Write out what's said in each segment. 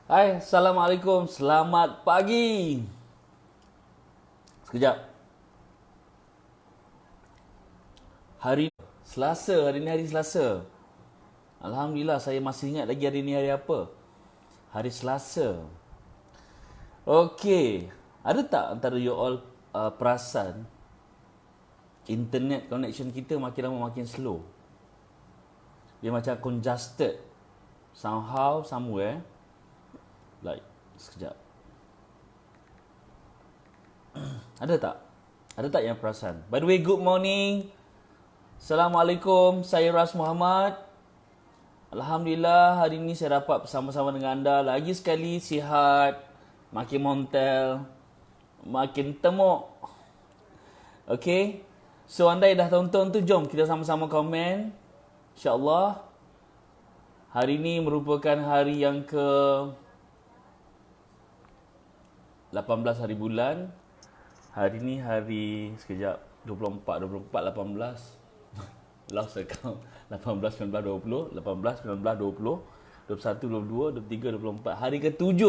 Hai, Assalamualaikum, selamat pagi. Sekejap. Hari Selasa, hari ni hari Selasa. Alhamdulillah, saya masih ingat lagi hari ni hari apa. Hari Selasa. Okey, ada tak antara you all perasan internet connection kita makin lama makin slow? Dia macam congested somehow, somewhere. Like, sekejap. Ada tak? Ada tak yang perasan? By the way, good morning. Assalamualaikum, saya Ras Muhammad. Alhamdulillah, hari ini saya dapat bersama-sama dengan anda. Lagi sekali sihat, makin montel, makin temuk. Okay? So, anda yang dah tonton tu, jom kita sama-sama komen. InsyaAllah. Hari ini merupakan hari yang ke 18 hari bulan. Hari ni hari sekejap 24 18 lost account. 18 19 20 18 19 20 21 22 23 24 hari ke-7.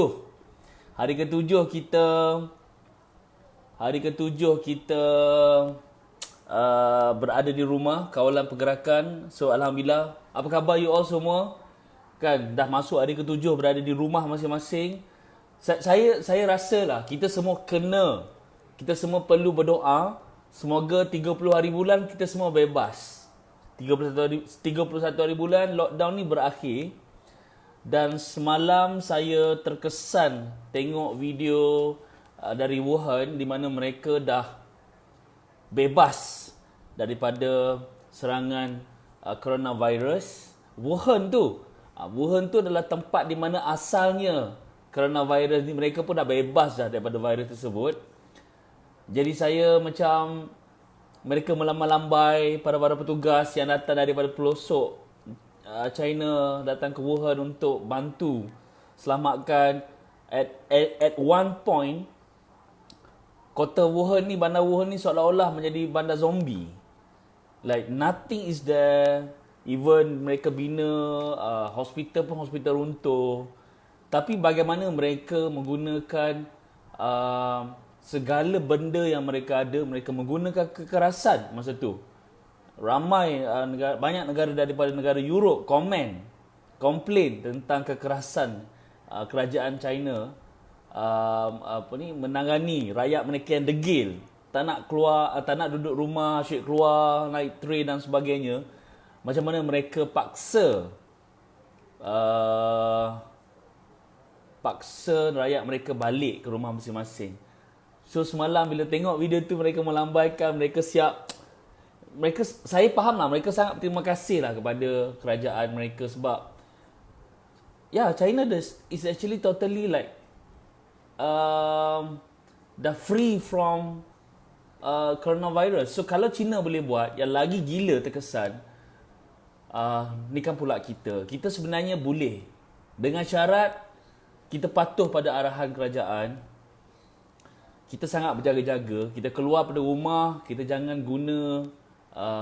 Hari ke-7 kita berada di rumah kawalan pergerakan. So alhamdulillah, apa khabar you all semua? Kan dah masuk hari ke-7 berada di rumah masing-masing. Saya rasalah kita semua perlu berdoa semoga 30 hari bulan kita semua bebas. 31 hari bulan lockdown ni berakhir. Dan semalam saya terkesan tengok video dari Wuhan di mana mereka dah bebas daripada serangan coronavirus. Wuhan tu adalah tempat di mana asalnya coronavirus ni, mereka pun dah bebas dah daripada virus tersebut. Jadi saya macam mereka melambai-lambai para petugas yang datang daripada pelosok China datang ke Wuhan untuk bantu selamatkan. At one point kota Wuhan ni, bandar Wuhan ni seolah-olah menjadi bandar zombie. Like nothing is there. Even mereka bina hospital pun hospital runtuh. Tapi bagaimana mereka menggunakan segala benda yang mereka ada, mereka menggunakan kekerasan masa tu. Ramai banyak negara daripada negara Europe komplain tentang kekerasan kerajaan China menangani rakyat mereka yang degil, tak nak keluar, tak nak duduk rumah, asyik keluar naik train dan sebagainya. Macam mana mereka paksa rakyat mereka balik ke rumah masing-masing. So semalam bila tengok video tu, mereka melambaikan, mereka siap. Saya faham lah, mereka sangat berterima kasih lah kepada kerajaan mereka sebab China is actually totally like dah free from coronavirus. So kalau China boleh buat, yang lagi gila terkesan, ni kan pula kita sebenarnya boleh, dengan syarat kita patuh pada arahan kerajaan. Kita sangat berjaga-jaga. Kita keluar pada rumah, kita jangan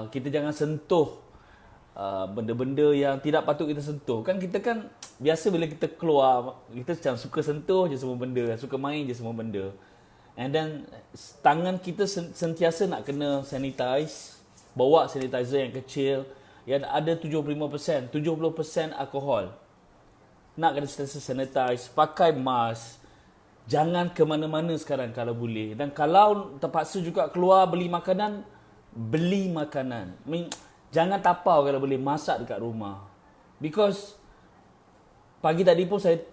kita jangan sentuh benda-benda yang tidak patut kita sentuh. Kan kita kan biasa bila kita keluar, kita macam suka sentuh je semua benda, suka main je semua benda. And then tangan kita sentiasa nak kena sanitize, bawa sanitizer yang kecil yang ada 75%, 70% alkohol. Nak kena sanitize, pakai mask. Jangan ke mana-mana sekarang kalau boleh. Dan kalau terpaksa juga keluar beli makanan. Jangan tapau kalau boleh, masak dekat rumah. Because pagi tadi pun saya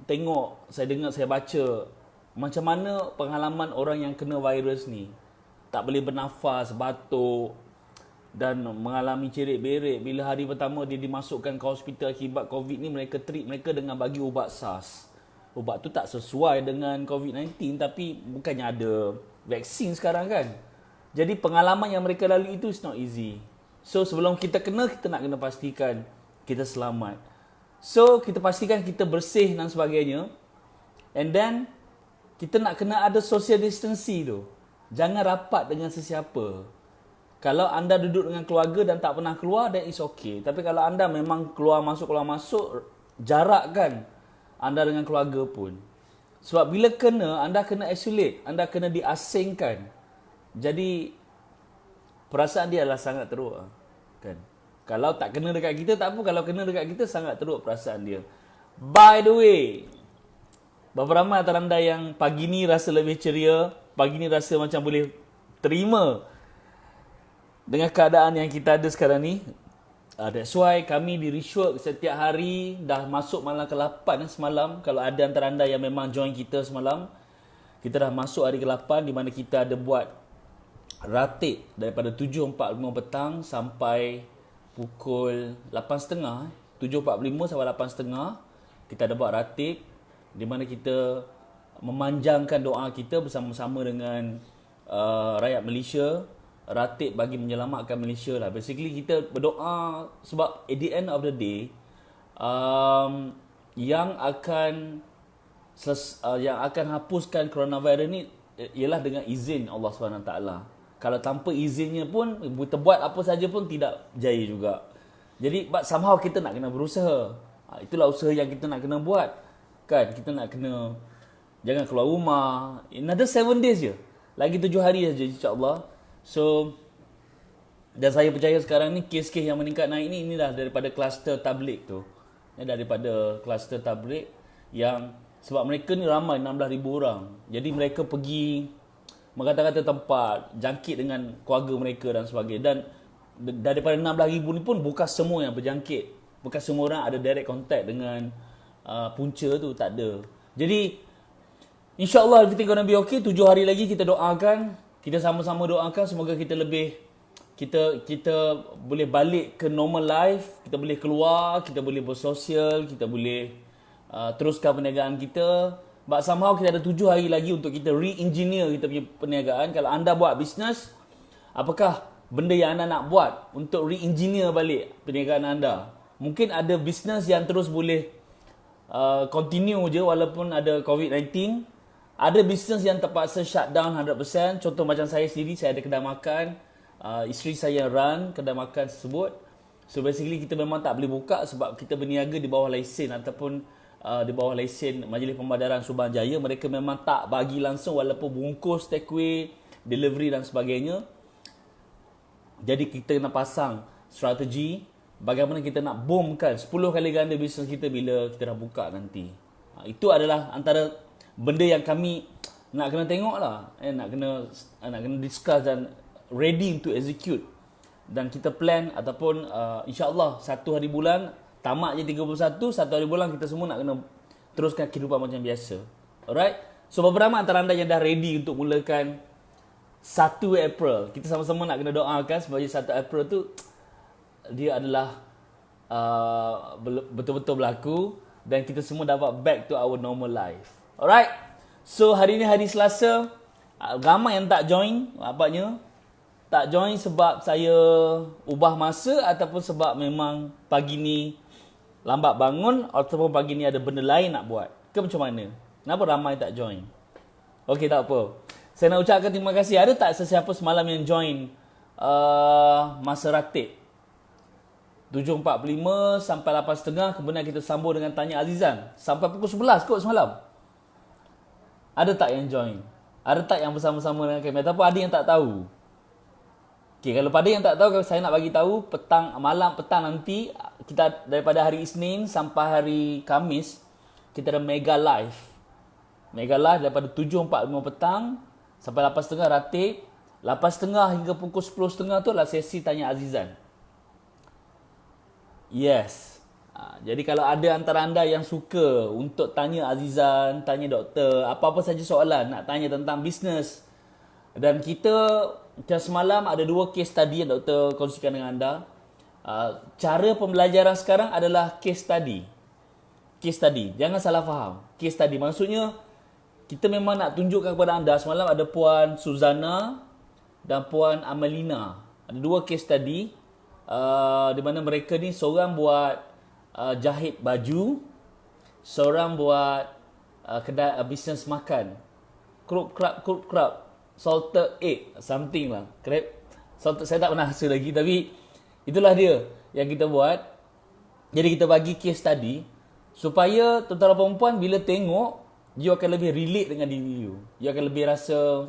tengok, saya dengar, saya baca macam mana pengalaman orang yang kena virus ni. Tak boleh bernafas, batuk dan mengalami cerit-berit. Bila hari pertama dia dimasukkan ke hospital akibat COVID ni, mereka treat mereka dengan bagi ubat SARS. Ubat tu tak sesuai dengan COVID-19, tapi bukannya ada vaksin sekarang kan. Jadi pengalaman yang mereka lalui itu is not easy. So sebelum kita nak kena pastikan kita selamat. So kita pastikan kita bersih dan sebagainya. And then kita nak kena ada social distancing tu. Jangan rapat dengan sesiapa. Kalau anda duduk dengan keluarga dan tak pernah keluar, then it's okay. Tapi kalau anda memang keluar masuk, jarakkan anda dengan keluarga pun. Sebab bila kena, anda kena isolate, anda kena diasingkan. Jadi perasaan dia adalah sangat teruk kan. Kalau tak kena dekat kita tak apa, kalau kena dekat kita sangat teruk perasaan dia. By the way, berapa ramai antara anda yang pagi ni rasa lebih ceria, pagi ni rasa macam boleh terima dengan keadaan yang kita ada sekarang ni? That's why kami di Richwork setiap hari dah masuk malam ke-8 semalam. Kalau ada antara anda yang memang join kita semalam, kita dah masuk hari ke-8 di mana kita ada buat ratib daripada 7.45 petang sampai pukul 8.30. 7.45 sampai 8.30 kita ada buat ratib di mana kita memanjangkan doa kita bersama-sama dengan rakyat Malaysia. Ratib bagi menyelamatkan Malaysia lah. Basically kita berdoa sebab at the end of the day yang akan hapuskan coronavirus ni ialah dengan izin Allah SWT. Kalau tanpa izinnya pun kita buat apa saja pun tidak jaya juga. Jadi somehow kita nak kena berusaha. Itulah usaha yang kita nak kena buat. Kan kita nak kena jangan keluar rumah. Another 7 days je. Lagi 7 hari saja insya-Allah. So, dan saya percaya sekarang ni kes-kes yang meningkat naik ni, ini dah daripada kluster tabligh tu. Daripada kluster tabligh yang sebab mereka ni ramai 16,000 orang. Jadi mereka pergi mengata-kata tempat, jangkit dengan keluarga mereka dan sebagainya. Dan daripada 16,000 ni pun bukan semua yang berjangkit. Bukan semua orang ada direct contact dengan punca tu, tak ada. Jadi insya-Allah everything gonna be okay. 7 hari lagi kita doakan. Kita sama-sama doakan semoga kita boleh balik ke normal life, kita boleh keluar, kita boleh bersosial, kita boleh teruskan perniagaan kita. But somehow kita ada 7 hari lagi untuk kita re-engineer kita punya perniagaan. Kalau anda buat bisnes, apakah benda yang anda nak buat untuk re-engineer balik perniagaan anda? Mungkin ada bisnes yang terus boleh continue je walaupun ada COVID-19. Ada bisnes yang terpaksa shutdown 100%. Contoh macam saya sendiri, saya ada kedai makan. Isteri saya run kedai makan tersebut. So basically kita memang tak boleh buka sebab kita berniaga di bawah lesen ataupun di bawah lesen Majlis Pembadaran Subang Jaya. Mereka memang tak bagi langsung walaupun bungkus, takeaway, delivery dan sebagainya. Jadi kita kena pasang strategi bagaimana kita nak boomkan 10 kali ganda bisnes kita bila kita dah buka nanti. Itu adalah antara benda yang kami nak kena tengok lah. Nak kena discuss dan ready to execute. Dan kita plan ataupun insya-Allah 1 hari bulan, tamat je 31, 1 hari bulan kita semua nak kena teruskan kehidupan macam biasa. Alright? So beberapa antara anda yang dah ready untuk mulakan 1 April. Kita sama-sama nak kena doakan supaya 1 April tu dia adalah betul-betul berlaku dan kita semua dapat back to our normal life. Alright. So hari ni hari Selasa. Ramai yang tak join. Apanya tak join sebab saya ubah masa ataupun sebab memang pagi ni lambat bangun ataupun pagi ni ada benda lain nak buat. Ke macam mana? Kenapa ramai tak join? Okey, tak apa. Saya nak ucapkan terima kasih. Ada tak sesiapa semalam yang join masa ratib? 7.45 sampai 8.30. Kemudian kita sambung dengan Tanya Azizan. Sampai pukul 11 kot semalam. Ada tak yang join? Ada tak yang bersama-sama dengan kami? Ataupun ada yang tak tahu? Okay, kalau pada yang tak tahu, saya nak bagi tahu malam petang nanti kita daripada hari Isnin sampai hari Khamis kita ada mega live. Mega live daripada 7.45 petang sampai 8.30 ratib. 8.30 hingga pukul 10.30 tu adalah sesi Tanya Azizan. Yes. Jadi kalau ada antara anda yang suka untuk tanya Azizan, tanya doktor, apa-apa saja soalan, nak tanya tentang bisnes. Dan kita semalam ada 2 case study yang doktor kongsikan dengan anda. Cara pembelajaran sekarang adalah case study. Case study. Jangan salah faham. Case study. Maksudnya, kita memang nak tunjukkan kepada anda. Semalam ada Puan Suzana dan Puan Amelina. Ada 2 case study. Di mana mereka ni seorang buat jahit baju, seorang buat kedai bisnes makan. Krup krab, salted egg, something lah. Crab, salted, saya tak pernah rasa lagi, tapi itulah dia yang kita buat. Jadi kita bagi case study supaya tuan-tuan dan perempuan bila tengok, you akan lebih relate dengan diri you. You akan lebih rasa,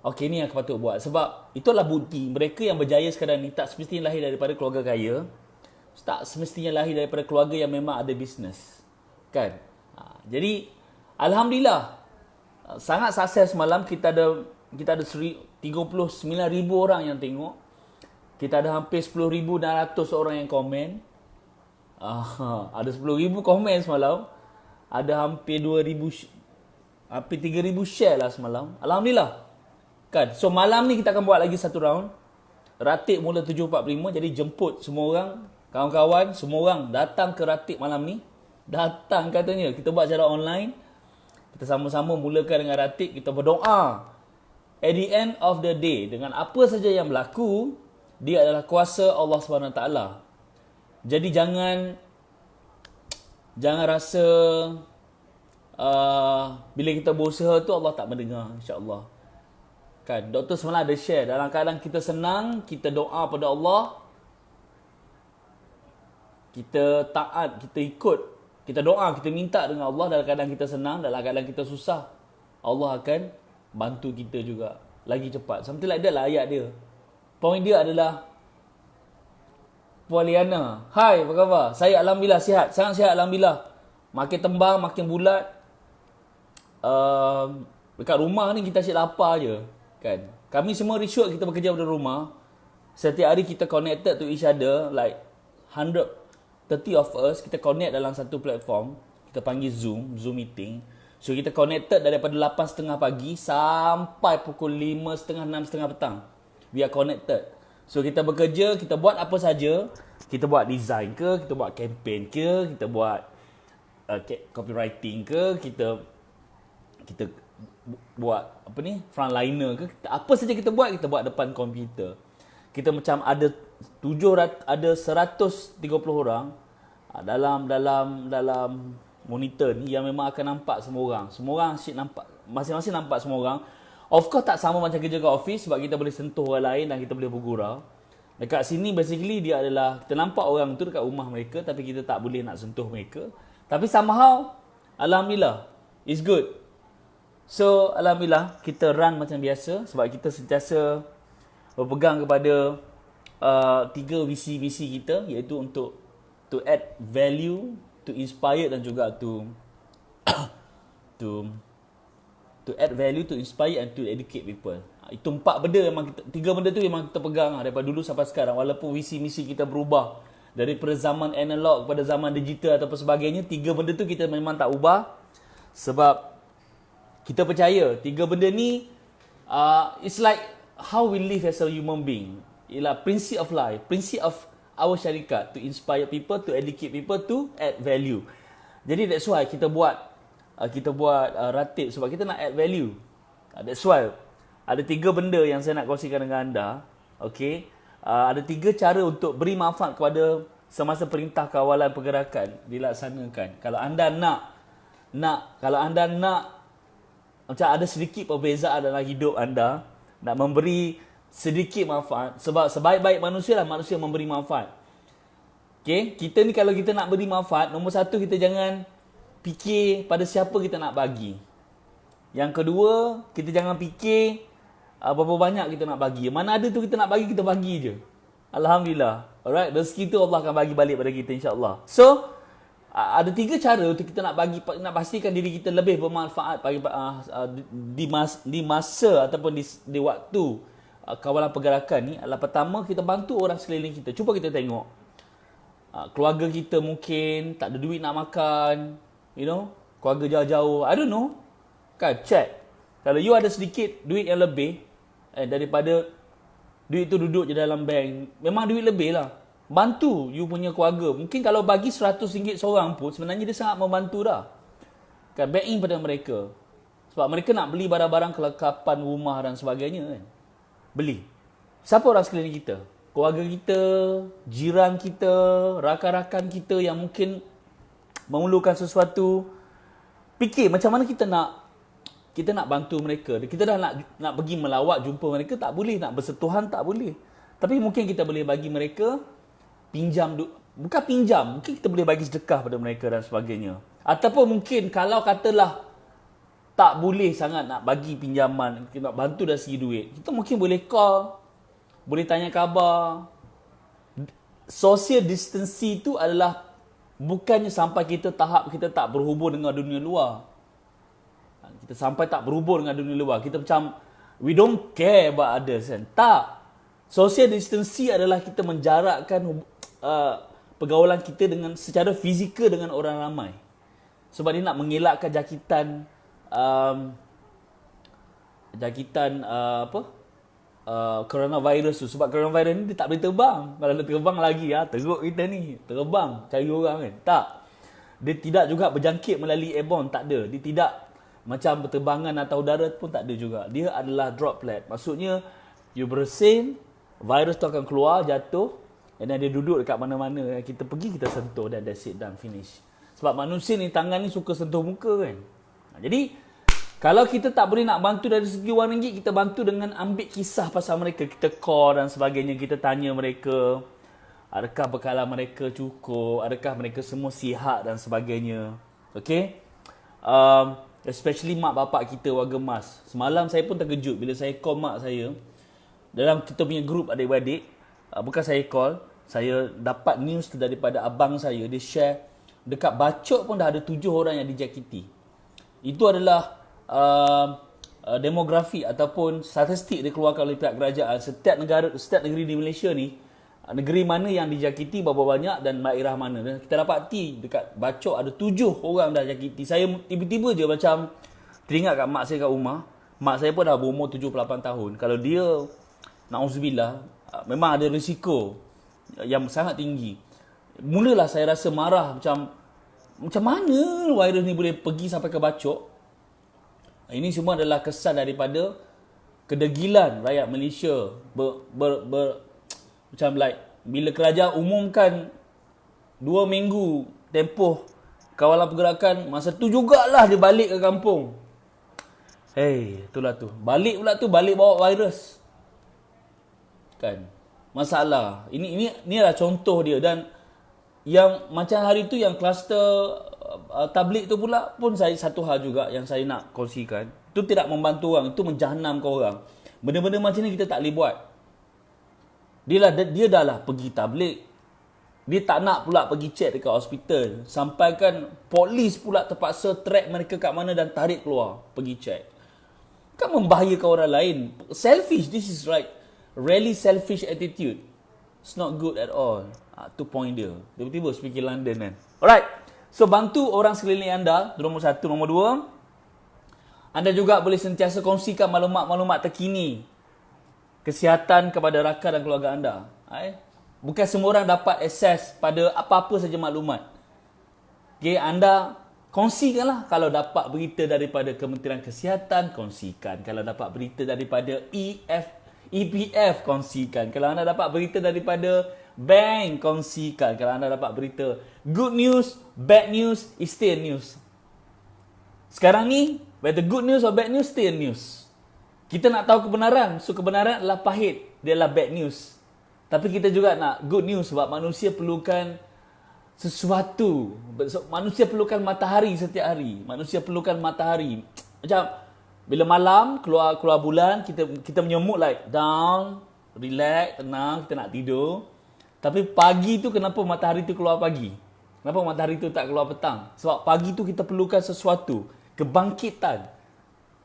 okay, ni yang aku patut buat. Sebab itulah bukti mereka yang berjaya sekarang ni tak semestinya lahir daripada keluarga kaya, tak semestinya lahir daripada keluarga yang memang ada bisnes. Kan? Jadi alhamdulillah, sangat sukses malam. Kita ada 39,000 orang yang tengok. Kita ada hampir 10,600 orang yang komen. Ada 10,000 komen semalam. Ada hampir 3,000 share lah semalam. Alhamdulillah. Kan? So malam ni kita akan buat lagi satu round. Ratib mula 7.45. Jadi jemput semua orang, kawan-kawan, semua orang datang ke ratib malam ni. Datang katanya. Kita buat secara online. Kita sama-sama mulakan dengan ratib. Kita berdoa. At the end of the day, dengan apa saja yang berlaku, dia adalah kuasa Allah SWT. Jadi jangan rasa bila kita berusaha tu Allah tak mendengar, insya-Allah. Kan, doktor semalam ada share, dalam keadaan kita senang, kita doa pada Allah, kita taat, kita ikut, kita doa, kita minta dengan Allah dalam keadaan kita senang, dalam keadaan kita susah, Allah akan bantu kita juga lagi cepat. Something like that lah ayat dia. Point dia adalah, Puan Liana, hai, apa khabar? Saya alhamdulillah sihat, sangat sihat alhamdulillah. Makin tembang, makin bulat. Dekat rumah ni kita asyik lapar je, kan? Kami semua reshoot, kita bekerja dari rumah. Setiap hari kita connected to each other, like 130 of us, kita connect dalam satu platform. Kita panggil Zoom meeting. So kita connected daripada 8.30 pagi sampai pukul 5.30, 6.30 petang. We are connected. So kita bekerja, kita buat apa saja. Kita buat design ke, kita buat campaign ke, kita buat copywriting ke, kita buat apa ni, frontliner ke, apa saja kita buat depan komputer. Kita macam ada 130 orang dalam monitor ni yang memang akan nampak semua orang. Semua orang asyik nampak, masing-masing nampak semua orang. Of course tak sama macam kerja kat office sebab kita boleh sentuh orang lain dan kita boleh bergurau. Dekat sini basically dia adalah, kita nampak orang tu dekat rumah mereka tapi kita tak boleh nak sentuh mereka. Tapi somehow, alhamdulillah, it's good. So, alhamdulillah, kita run macam biasa sebab kita sentiasa berpegang kepada 3 visi-visi kita, iaitu untuk to add value, to inspire dan juga to add value, to inspire and to educate people. Itu 4 benda memang kita, 3 benda tu memang kita pegang daripada dulu sampai sekarang. Walaupun visi-misi kita berubah daripada zaman analog kepada zaman digital ataupun sebagainya, 3 benda tu kita memang tak ubah. Sebab kita percaya 3 benda ni it's like how we live as a human being. Ialah prinsip of life, prinsip of our syarikat, to inspire people, to educate people, to add value. Jadi that's why kita buat ratib sebab kita nak add value. That's why ada 3 benda yang saya nak kongsikan dengan anda. Okay, ada 3 cara untuk beri manfaat kepada semasa perintah kawalan pergerakan dilaksanakan. Kalau anda nak macam ada sedikit perbezaan dalam hidup anda, nak memberi sedikit manfaat, sebab sebaik-baik manusia lah manusia memberi manfaat. Okay, kita ni kalau kita nak beri manfaat, nombor 1, kita jangan fikir pada siapa kita nak bagi. Yang kedua, kita jangan fikir berapa banyak kita nak bagi. Mana ada tu kita nak bagi, kita bagi je. Alhamdulillah. Alright, rezeki tu Allah akan bagi balik pada kita, insya-Allah. So, ada 3 cara untuk kita nak pastikan diri kita lebih bermanfaat di masa ataupun di waktu kawalan pergerakan ni. Adalah pertama, kita bantu orang sekeliling kita. Cuba kita tengok, keluarga kita mungkin tak ada duit nak makan, keluarga jauh-jauh, I don't know, kan, check. Kalau you ada sedikit duit yang lebih daripada duit tu duduk je dalam bank, memang duit lebih lah, bantu you punya keluarga. Mungkin kalau bagi RM100 seorang pun sebenarnya dia sangat membantu dah, kan, back in pada mereka. Sebab mereka nak beli barang-barang kelengkapan rumah dan sebagainya, kan, beli. Siapa orang sekeliling kita? Keluarga kita, jiran kita, rakan-rakan kita yang mungkin memerlukan sesuatu. Fikir macam mana kita nak bantu mereka. Kita dah nak pergi melawat jumpa mereka, tak boleh. Nak bersentuhan tak boleh. Tapi mungkin kita boleh bagi mereka pinjam bukan pinjam, mungkin kita boleh bagi sedekah pada mereka dan sebagainya. Ataupun mungkin kalau katalah tak boleh sangat nak bagi pinjaman, kita nak bantu dari segi duit, kita mungkin boleh call, boleh tanya khabar. Social distancing itu adalah bukannya sampai kita tahap kita tak berhubung dengan dunia luar. Kita sampai tak berhubung dengan dunia luar. Kita macam, we don't care about others kan. Tak. Social distancing adalah kita menjarakkan pergaulan kita dengan secara fizikal dengan orang ramai. Sebab dia nak mengelakkan jangkitan coronavirus tu. Sebab coronavirus ni dia tak boleh terbang. Kalau dia terbang lagi teruk kita ni. Terbang cari orang kan. Tak. Dia tidak juga berjangkit melalui airborne. Tak ada. Dia tidak macam berterbangan atau udara pun tak ada juga. Dia adalah droplet. Maksudnya you bersin, virus tu akan keluar, jatuh, dan dia duduk dekat mana-mana. Kita pergi, kita sentuh dan that's it, done, finish. Sebab manusia ni, tangan ni suka sentuh muka kan. Jadi kalau kita tak boleh nak bantu dari segi wang ringgit, kita bantu dengan ambil kisah pasal mereka. Kita call dan sebagainya. Kita tanya mereka, adakah bekalan mereka cukup, adakah mereka semua sihat dan sebagainya. Okay. Especially mak bapak kita warga emas. Semalam saya pun terkejut bila saya call mak saya. Dalam kita punya grup adik-beradik, bukan saya call, saya dapat news tu daripada abang saya. Dia share, dekat Bacok pun dah ada 7 orang yang dijakiti. Itu adalah demografi ataupun statistik dikeluarkan oleh pihak kerajaan. Setiap negeri di Malaysia ni, negeri mana yang dijakiti berapa banyak dan daerah mana. Dan kita dapati dekat Bacok ada 7 orang dah jakiti. Saya tiba-tiba je macam teringat kat mak saya kat rumah. Mak saya pun dah berumur 78 tahun. Kalau dia, na'udzubillah, memang ada risiko yang sangat tinggi. Mulalah saya rasa marah macam mana virus ni boleh pergi sampai ke Bacok. Ini semua adalah kesan daripada kedegilan rakyat Malaysia. Macam like bila kerajaan umumkan 2 minggu tempoh kawalan pergerakan, masa tu jugalah dia balik ke kampung. Itulah tu. Balik bawa virus. Kan? Masalah. Ini adalah contoh dia. Dan yang macam hari tu yang kluster tablik tu pula pun saya satu hal juga yang saya nak kongsikan. Itu tidak membantu orang, itu menjahanamkan orang. Benda-benda macam ni kita tak boleh buat. Dia dah lah pergi tablik. Dia tak nak pula pergi check dekat hospital. Sampai kan polis pula terpaksa track mereka kat mana dan tarik keluar pergi check. Kan membahayakan orang lain. Selfish, this is right. Really selfish attitude. It's not good at all. Tu point dia. Tiba-tiba speaking London kan. Alright. So bantu orang sekeliling anda. Nombor 1. Nombor 2. Anda juga boleh sentiasa kongsikan maklumat-maklumat terkini kesihatan kepada rakan dan keluarga anda. Bukan semua orang dapat akses pada apa-apa saja maklumat. Okay, anda kongsikanlah. Kalau dapat berita daripada Kementerian Kesihatan, kongsikan. Kalau dapat berita daripada EPF, kongsikan. Kalau anda dapat berita daripada bank, kongsikan. Kalau anda dapat berita good news, bad news, stay news. Sekarang ni, whether good news or bad news, stay news. Kita nak tahu kebenaran. So kebenaran adalah pahit. Dia adalah bad news. Tapi kita juga nak good news sebab manusia perlukan sesuatu. Manusia perlukan matahari setiap hari. Manusia perlukan matahari. Macam bila malam keluar bulan, kita punya mood like down, relax, tenang, kita nak tidur. Tapi pagi tu kenapa matahari tu keluar pagi? Kenapa matahari tu tak keluar petang? Sebab pagi tu kita perlukan sesuatu, kebangkitan.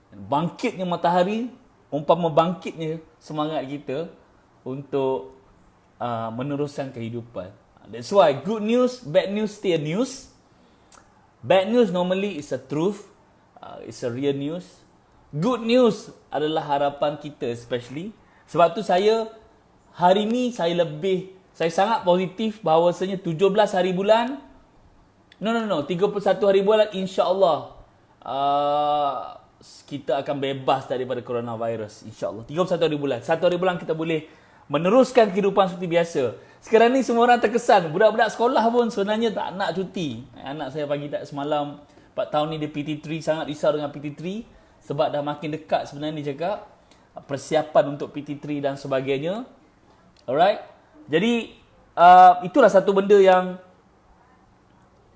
Bangkitnya matahari, umpama bangkitnya semangat kita untuk meneruskan kehidupan. That's why good news, bad news, still news. Bad news normally is a truth. It's a real news. Good news adalah harapan kita especially. Sebab tu hari ni saya sangat positif bahawasanya 17 hari bulan. No. 31 hari bulan insya-Allah. Kita akan bebas daripada coronavirus insya-Allah. 31 hari bulan. 1 hari bulan kita boleh meneruskan kehidupan seperti biasa. Sekarang ni semua orang terkesan. Budak-budak sekolah pun sebenarnya tak nak cuti. Anak saya pagi tak semalam 4 tahun ni dia PT3, sangat risau dengan PT3 sebab dah makin dekat sebenarnya dia cakap persiapan untuk PT3 dan sebagainya. Alright. Jadi itulah satu benda yang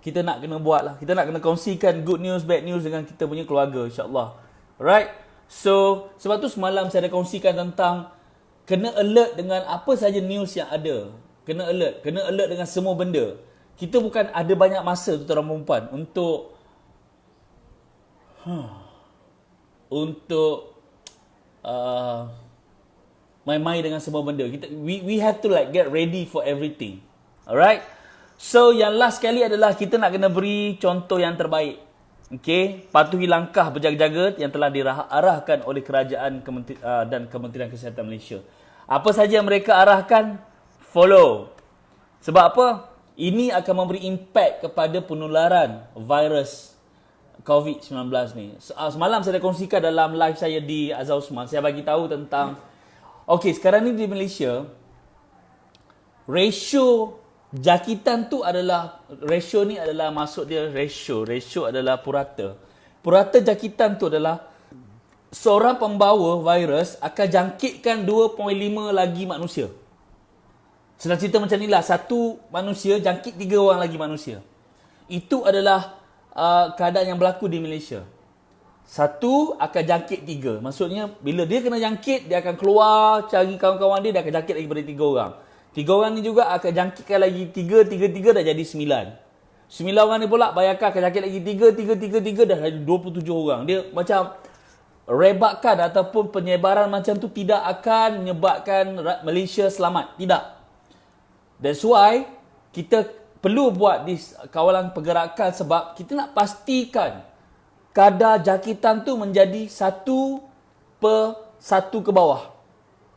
kita nak kena buat lah. Kita nak kena kongsikan good news, bad news dengan kita punya keluarga, insyaAllah. Alright? So, sebab tu semalam saya ada kongsikan tentang kena alert dengan apa saja news yang ada. Kena alert dengan semua benda. Kita bukan ada banyak masa tu tuan perempuan untuk main-main dengan semua benda. We have to like get ready for everything. Alright? So yang last sekali adalah kita nak kena beri contoh yang terbaik. Okay? Patuhi langkah berjaga-jaga yang telah diarahkan oleh kerajaan dan Kementerian Kesihatan Malaysia. Apa saja yang mereka arahkan, follow. Sebab apa? Ini akan memberi impact kepada penularan virus COVID-19 ni. Semalam saya dah kongsikan dalam live saya di Azhar Usman. Saya bagi tahu tentang sekarang ni di Malaysia ratio jangkitan tu adalah maksud dia ratio adalah purata jangkitan tu adalah seorang pembawa virus akan jangkitkan 2.5 lagi manusia. Senang cerita macam ni lah, satu manusia jangkit 3 orang lagi manusia. Itu adalah keadaan yang berlaku di Malaysia. Satu akan jangkit 3. Maksudnya bila dia kena jangkit, dia akan keluar cari kawan-kawan dia akan jangkit lagi pada 3 orang. 3 orang ni juga akan jangkitkan lagi 3 dah jadi 9. 9 orang ni pula bayangkan akan jangkit lagi 3 dah jadi 27 orang. Dia macam rebakan ataupun penyebaran macam tu tidak akan menyebabkan Malaysia selamat. Tidak. That's why kita perlu buat kawalan pergerakan sebab kita nak pastikan kadar jangkitan tu menjadi 1/1 ke bawah.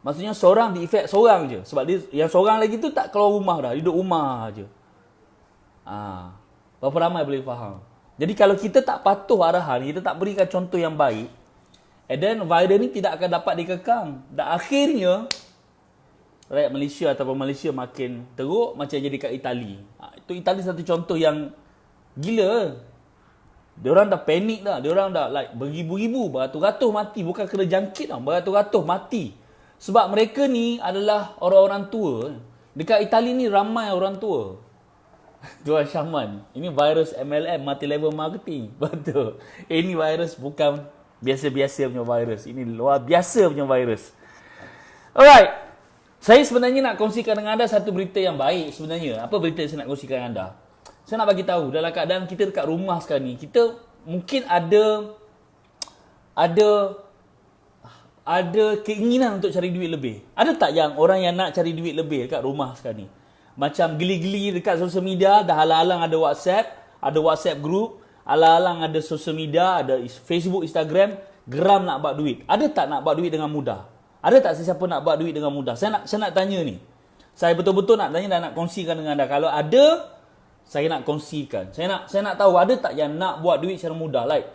Maksudnya seorang diefek seorang je. Sebab dia yang seorang lagi tu tak keluar rumah dah. Duduk rumah je. Berapa ramai boleh faham. Jadi kalau kita tak patuh arahan, kita tak berikan contoh yang baik, and then virus ni tidak akan dapat dikekang. Dan akhirnya rakyat Malaysia ataupun Malaysia makin teruk macam jadi kat Itali. Itu Itali satu contoh yang gila. Diorang dah panik dah. Diorang dah like beribu-ribu, beratus-ratus mati. Bukan kena jangkit tau, beratus-ratus mati. Sebab mereka ni adalah orang-orang tua. Dekat Itali ni ramai orang tua. Tuan Syahman, ini virus MLM, multi-level marketing. Betul. Ini virus bukan biasa-biasa punya virus. Ini luar biasa punya virus. Alright. Saya sebenarnya nak kongsikan dengan anda satu berita yang baik sebenarnya. Apa berita yang saya nak kongsikan dengan anda? Saya nak bagi tahu dalam keadaan kita dekat rumah sekarang ni, kita mungkin ada keinginan untuk cari duit lebih. Ada tak yang orang yang nak cari duit lebih dekat rumah sekarang ni? Macam geli-geli dekat sosial media, dah halang-halang ada WhatsApp group, halang-halang ada sosial media, ada Facebook, Instagram, geram nak buat duit. Ada tak nak buat duit dengan mudah? Ada tak sesiapa nak buat duit dengan mudah? Saya nak tanya ni. Saya betul-betul nak tanya dan nak kongsikan dengan anda. Kalau ada, saya nak kongsikan. Saya nak tahu ada tak yang nak buat duit secara mudah. Like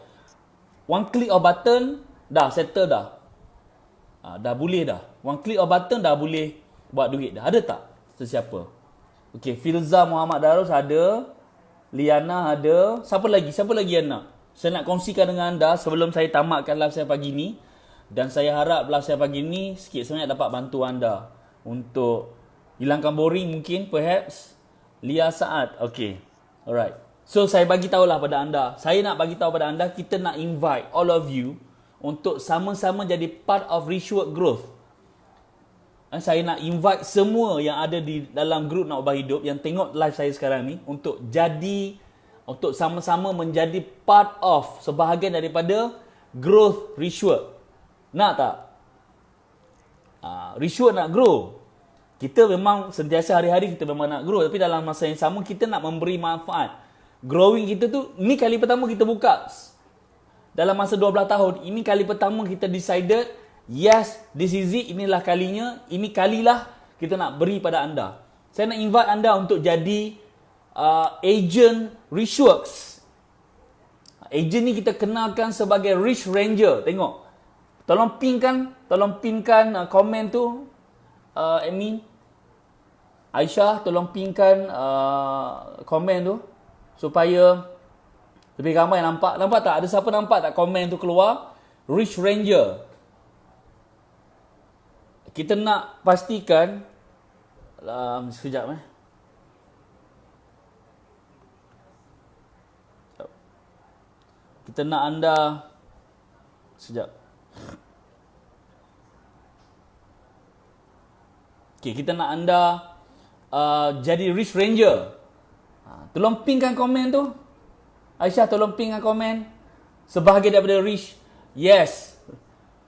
one click of button dah settle dah. Dah boleh dah. One click of button dah boleh buat duit dah. Ada tak sesiapa? Okey, Filza Muhammad Darus ada. Liana ada. Siapa lagi yang nak? Saya nak kongsikan dengan anda sebelum saya tamatkan live saya pagi ni. Dan saya harap live saya pagi ni sikit sebanyak dapat bantu anda untuk hilangkan boring mungkin, perhaps. Lia Saad. Okay. Alright. So, saya bagi tahulah pada anda. Saya nak bagi tahu pada anda, kita nak invite all of you untuk sama-sama jadi part of Richwork Growth. Saya nak invite semua yang ada di dalam grup Nak Ubah Hidup yang tengok live saya sekarang ni untuk sama-sama menjadi part of, sebahagian daripada Growth Richwork. Nak tak? Richwork nak grow. Kita memang sentiasa hari-hari kita memang nak grow. Tapi dalam masa yang sama kita nak memberi manfaat. Growing kita tu, ni kali pertama kita buka. Dalam masa 12 tahun, ini kali pertama kita decided, yes, this is it, inilah kalinya, ini kalilah kita nak beri pada anda. Saya nak invite anda untuk jadi agent Richworks. Agent ni kita kenalkan sebagai Rich Ranger. Tengok. Tolong pinkan komen tu, admin Aisyah, tolong pinkan komen tu supaya lebih ramai nampak. Nampak tak? Ada siapa nampak tak komen tu keluar? Rich Ranger. Kita nak pastikan Sekejap Kita nak anda sekejap. Okey, kita nak anda jadi Rich Ranger. Tolong pingkan komen tu. Aisyah, tolong pingkan komen. Sebahagian daripada Rich. Yes.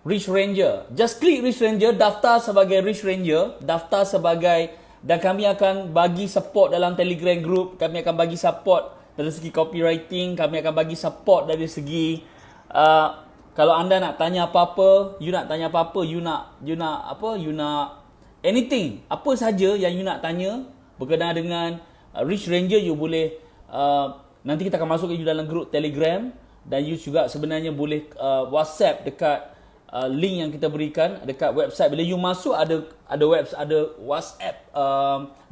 Rich Ranger. Just klik Rich Ranger, daftar sebagai Rich Ranger, daftar sebagai, dan kami akan bagi support dalam Telegram group, kami akan bagi support dari segi copywriting, kami akan bagi support dari segi kalau anda nak tanya apa-apa, you nak anything, apa saja yang you nak tanya berkenaan dengan Rich Ranger, you boleh nanti kita akan masuk ke you dalam group Telegram, dan you juga sebenarnya boleh WhatsApp dekat link yang kita berikan dekat website. Bila you masuk ada WhatsApp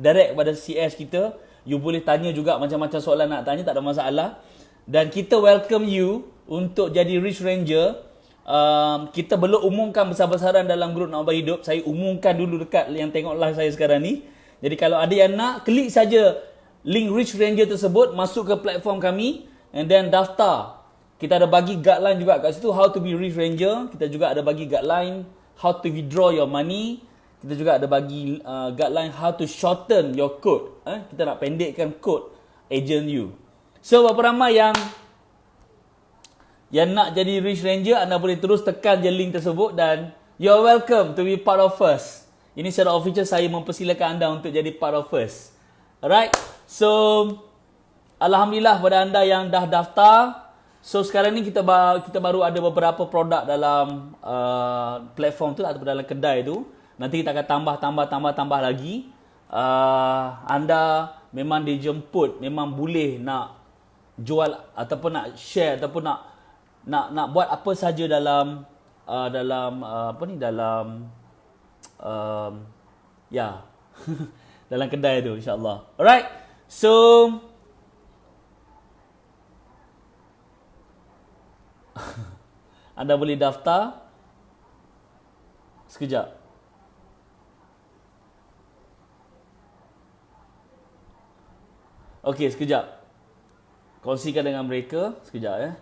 direct kepada CS kita. You boleh tanya juga macam-macam soalan nak tanya, tak ada masalah. Dan kita welcome you untuk jadi Rich Ranger. Kita belum umumkan besar-besaran dalam grup Nak Ubah Hidup. Saya umumkan dulu dekat yang tengok live saya sekarang ni. Jadi kalau ada yang nak, klik saja link Rich Ranger tersebut, masuk ke platform kami, and then daftar. Kita ada bagi guideline juga kat situ, how to be Rich Ranger. Kita juga ada bagi guideline how to withdraw your money. Kita juga ada bagi guideline how to shorten your code. Kita nak pendekkan code agent you. So, berapa ramai yang nak jadi Rich Ranger, anda boleh terus tekan je link tersebut, dan you're welcome to be part of us. Ini secara official saya mempersilakan anda untuk jadi part of us. Alright. So, alhamdulillah kepada anda yang dah daftar. So sekarang ni kita baru ada beberapa produk dalam platform tu ataupun dalam kedai tu. Nanti kita akan tambah lagi. Anda memang dijemput, memang boleh nak jual ataupun nak share ataupun nak buat apa saja dalam dalam kedai tu, insya-Allah. Alright. So anda boleh daftar. Sekejap. Okey, sekejap. Kongsikan dengan mereka. Sekejap ya.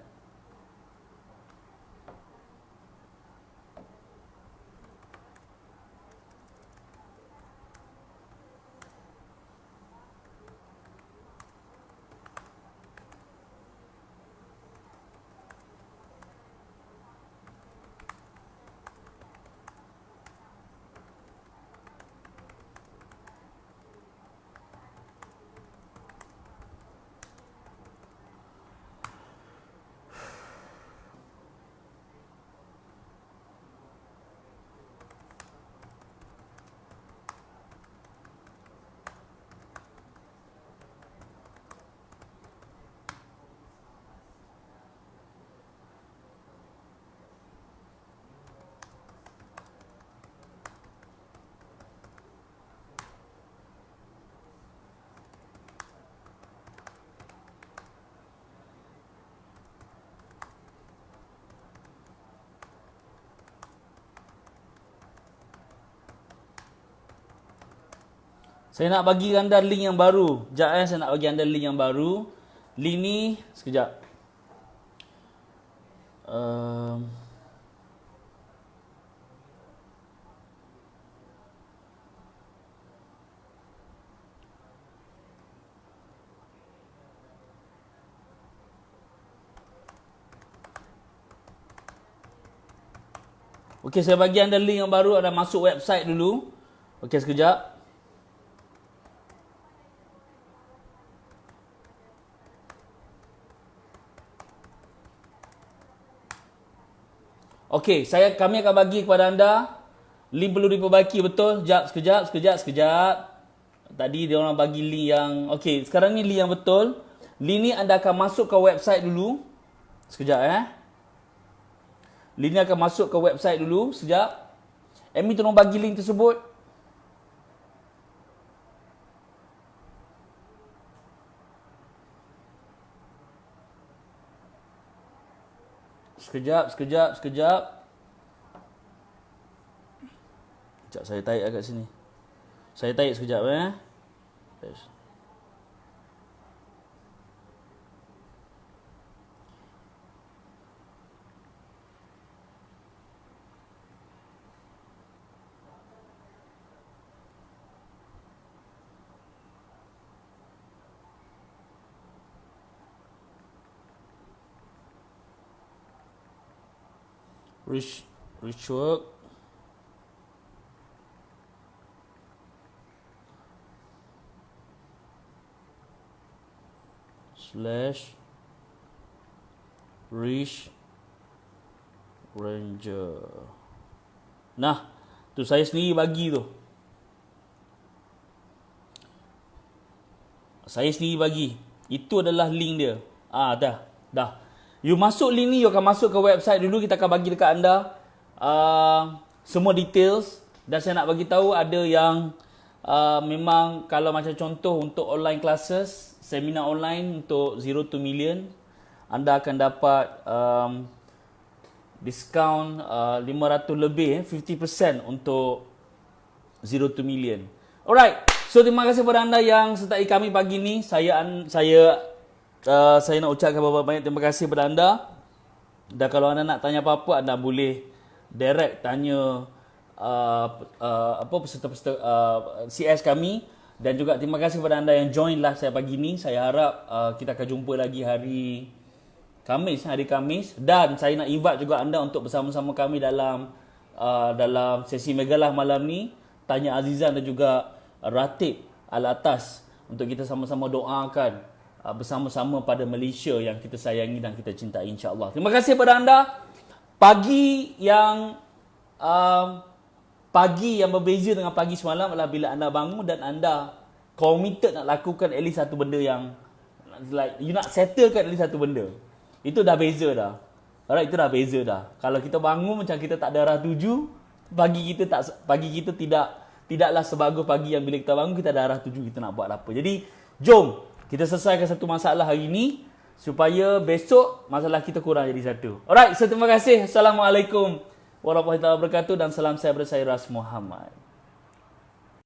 Saya nak bagi anda link yang baru. Sekejap saya nak bagi anda link yang baru. Link ni, sekejap. Okey, saya bagi anda link yang baru. Anda masuk website dulu. Okey, sekejap. Okey, kami akan bagi kepada anda. Link perlu diperbaiki betul. Sekejap. Tadi dia orang bagi link yang okey, sekarang ni link yang betul. Link ni anda akan masuk ke website dulu. Sekejap Link ni akan masuk ke website dulu. Sekejap. Admin tolong bagi link tersebut. Sekejap. Sekejap, saya tarik agak sini. Saya tarik sekejap Yes. Rich work. Slash Rich Ranger. Nah, tu saya sendiri bagi tu. Saya sendiri bagi. Itu adalah link dia. Dah. You masuk link ni, you akan masuk ke website dulu. Kita akan bagi dekat anda semua details. Dan saya nak bagi tahu ada yang memang kalau macam contoh untuk online classes, seminar online untuk 0 to million, anda akan dapat diskaun 500 lebih 50% untuk 0 to million. Alright. So terima kasih kepada anda yang sertai kami pagi ni. Saya nak ucapkan banyak terima kasih kepada anda. Dan kalau anda nak tanya apa-apa, anda boleh direct tanya peserta-peserta CS kami. Dan juga terima kasih kepada anda yang join live saya pagi ni. Saya harap kita akan jumpa lagi hari Khamis. Dan saya nak invite juga anda untuk bersama-sama kami dalam sesi Megalah malam ni. Tanya Azizan dan juga Ratib Al-Atas untuk kita sama-sama doakan bersama-sama pada Malaysia yang kita sayangi dan kita cintai, insya-Allah. Terima kasih kepada anda. Pagi yang berbeza dengan pagi semalam adalah bila anda bangun dan anda committed nak lakukan at least satu benda yang like you nak settlekan at least satu benda. Itu dah beza dah. Alright, itu dah beza dah. Kalau kita bangun macam kita tak ada arah tuju, pagi kita tidaklah sebagus pagi yang bila kita bangun kita ada arah tuju kita nak buat apa. Jadi, jom kita selesaikan satu masalah hari ini supaya besok masalah kita kurang jadi satu. Alright, so terima kasih. Assalamualaikum warahmatullahi wabarakatuh dan salam saya daripada saya Ras Muhammad.